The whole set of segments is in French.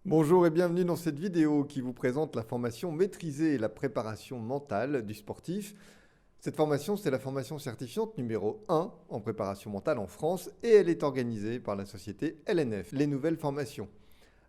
Bonjour et bienvenue dans cette vidéo qui vous présente la formation Maîtriser la préparation mentale du sportif. Cette formation, c'est la formation certifiante numéro 1 en préparation mentale en France et elle est organisée par la société LNF, les nouvelles formations.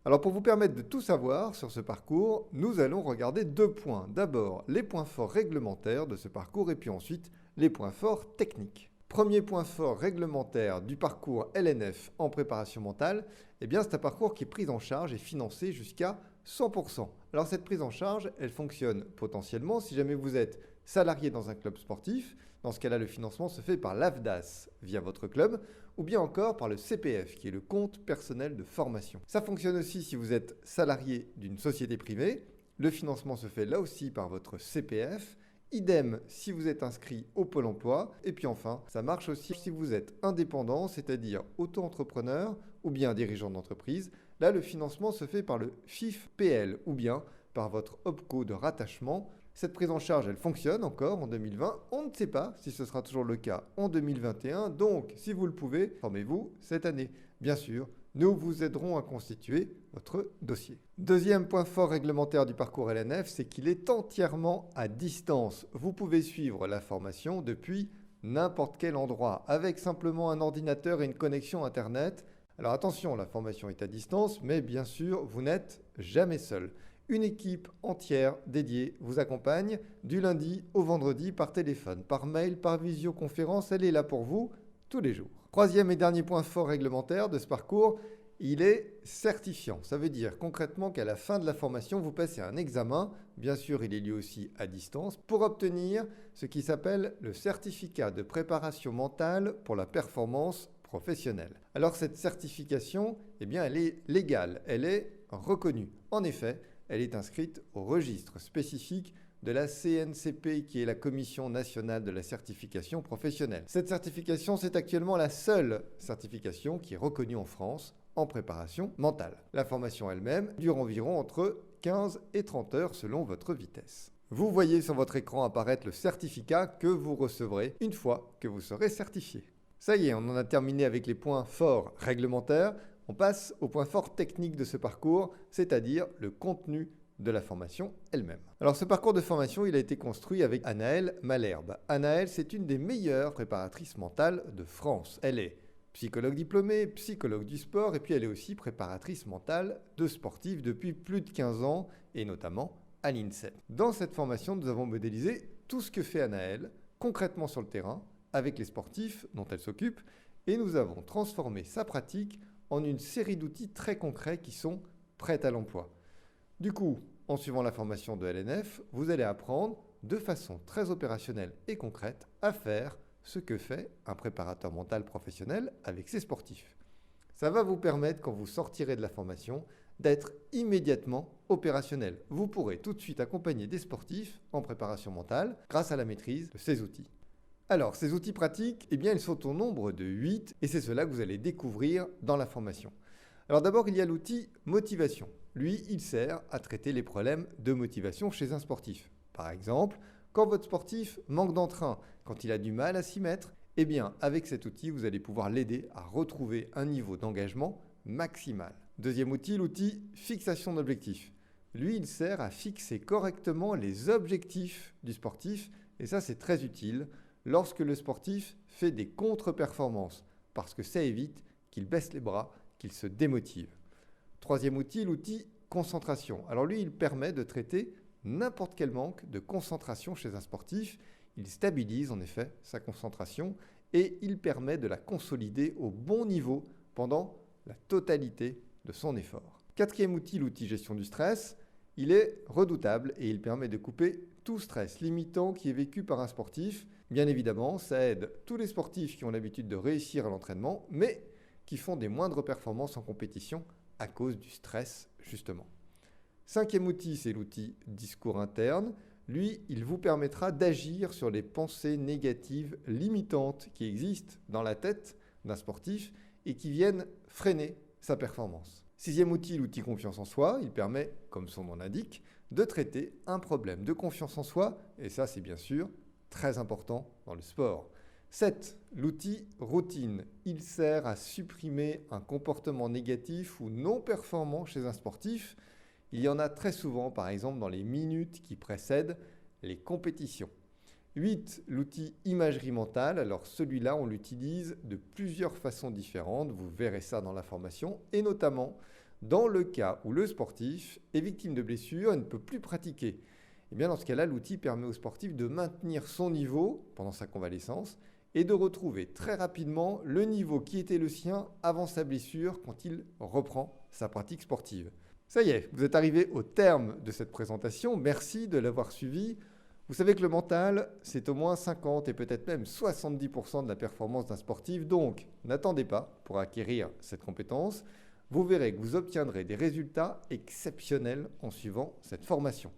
Alors pour vous permettre de tout savoir sur ce parcours, nous allons regarder deux points. D'abord, les points forts réglementaires de ce parcours et puis ensuite, les points forts techniques. Premier point fort réglementaire du parcours LNF en préparation mentale, eh bien c'est un parcours qui est pris en charge et financé jusqu'à 100%. Alors cette prise en charge, elle fonctionne potentiellement si jamais vous êtes salarié dans un club sportif. Dans ce cas-là, le financement se fait par l'AFDAS via votre club ou bien encore par le CPF qui est le compte personnel de formation. Ça fonctionne aussi si vous êtes salarié d'une société privée. Le financement se fait là aussi par votre CPF. Idem si vous êtes inscrit au Pôle emploi. Et puis enfin, ça marche aussi si vous êtes indépendant, c'est-à-dire auto-entrepreneur ou bien dirigeant d'entreprise. Là, le financement se fait par le FIF-PL ou bien par votre OPCO de rattachement. Cette prise en charge, elle fonctionne encore en 2020. On ne sait pas si ce sera toujours le cas en 2021. Donc, si vous le pouvez, formez-vous cette année. Bien sûr, nous vous aiderons à constituer votre dossier. Deuxième point fort réglementaire du parcours LNF, c'est qu'il est entièrement à distance. Vous pouvez suivre la formation depuis n'importe quel endroit, avec simplement un ordinateur et une connexion Internet. Alors attention, la formation est à distance, mais bien sûr, vous n'êtes jamais seul. Une équipe entière dédiée vous accompagne du lundi au vendredi par téléphone, par mail, par visioconférence. Elle est là pour vous tous les jours. Troisième et dernier point fort réglementaire de ce parcours, il est certifiant. Ça veut dire concrètement qu'à la fin de la formation, vous passez un examen. Bien sûr, il est lieu aussi à distance pour obtenir ce qui s'appelle le certificat de préparation mentale pour la performance professionnelle. Alors cette certification, eh bien, elle est légale, elle est reconnue. En effet, elle est inscrite au registre spécifique de la CNCP, qui est la Commission nationale de la certification professionnelle. Cette certification, c'est actuellement la seule certification qui est reconnue en France en préparation mentale. La formation elle-même dure environ entre 15 et 30 heures selon votre vitesse. Vous voyez sur votre écran apparaître le certificat que vous recevrez une fois que vous serez certifié. Ça y est, on en a terminé avec les points forts réglementaires. On passe au point fort technique de ce parcours, c'est-à-dire le contenu de la formation elle-même. Alors ce parcours de formation, il a été construit avec Anaëlle Malherbe. Anaëlle, c'est une des meilleures préparatrices mentales de France. Elle est psychologue diplômée, psychologue du sport, et puis elle est aussi préparatrice mentale de sportifs depuis plus de 15 ans, et notamment à l'INSEP. Dans cette formation, nous avons modélisé tout ce que fait Anaëlle concrètement sur le terrain, avec les sportifs dont elle s'occupe, et nous avons transformé sa pratique en une série d'outils très concrets qui sont prêts à l'emploi. Du coup, en suivant la formation de LNF, vous allez apprendre de façon très opérationnelle et concrète à faire ce que fait un préparateur mental professionnel avec ses sportifs. Ça va vous permettre, quand vous sortirez de la formation, d'être immédiatement opérationnel. Vous pourrez tout de suite accompagner des sportifs en préparation mentale grâce à la maîtrise de ces outils. Alors, ces outils pratiques, eh bien, ils sont au nombre de 8 et c'est cela que vous allez découvrir dans la formation. Alors d'abord, il y a l'outil motivation. Lui, il sert à traiter les problèmes de motivation chez un sportif. Par exemple, quand votre sportif manque d'entrain, quand il a du mal à s'y mettre, eh bien, avec cet outil, vous allez pouvoir l'aider à retrouver un niveau d'engagement maximal. Deuxième outil, l'outil fixation d'objectifs. Lui, il sert à fixer correctement les objectifs du sportif et ça, c'est très utile lorsque le sportif fait des contre-performances parce que ça évite qu'il baisse les bras, qu'il se démotive. Troisième outil, l'outil concentration. Alors lui, il permet de traiter n'importe quel manque de concentration chez un sportif. Il stabilise en effet sa concentration et il permet de la consolider au bon niveau pendant la totalité de son effort. Quatrième outil, l'outil gestion du stress. Il est redoutable et il permet de couper tout stress limitant qui est vécu par un sportif. Bien évidemment, ça aide tous les sportifs qui ont l'habitude de réussir à l'entraînement, mais qui font des moindres performances en compétition à cause du stress, justement. Cinquième outil, c'est l'outil discours interne. Lui, il vous permettra d'agir sur les pensées négatives limitantes qui existent dans la tête d'un sportif et qui viennent freiner sa performance. Sixième outil, l'outil confiance en soi. Il permet, comme son nom l'indique, de traiter un problème de confiance en soi, et ça, c'est bien sûr très important dans le sport. 7. L'outil routine. Il sert à supprimer un comportement négatif ou non performant chez un sportif. Il y en a très souvent, par exemple, dans les minutes qui précèdent les compétitions. 8. L'outil imagerie mentale. Alors celui-là, on l'utilise de plusieurs façons différentes. Vous verrez ça dans la formation. Et notamment, dans le cas où le sportif est victime de blessures et ne peut plus pratiquer. Et bien dans ce cas-là, l'outil permet au sportif de maintenir son niveau pendant sa convalescence et de retrouver très rapidement le niveau qui était le sien avant sa blessure quand il reprend sa pratique sportive. Ça y est, vous êtes arrivé au terme de cette présentation. Merci de l'avoir suivi. Vous savez que le mental, c'est au moins 50 et peut-être même 70% de la performance d'un sportif. Donc, n'attendez pas pour acquérir cette compétence. Vous verrez que vous obtiendrez des résultats exceptionnels en suivant cette formation.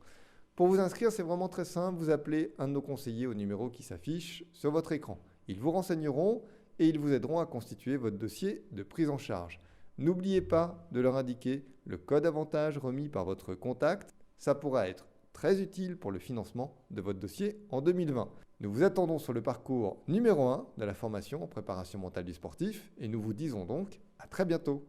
Pour vous inscrire, c'est vraiment très simple. Vous appelez un de nos conseillers au numéro qui s'affiche sur votre écran. Ils vous renseigneront et ils vous aideront à constituer votre dossier de prise en charge. N'oubliez pas de leur indiquer le code avantage remis par votre contact. Ça pourra être très utile pour le financement de votre dossier en 2020. Nous vous attendons sur le parcours numéro 1 de la formation en préparation mentale du sportif et nous vous disons donc à très bientôt.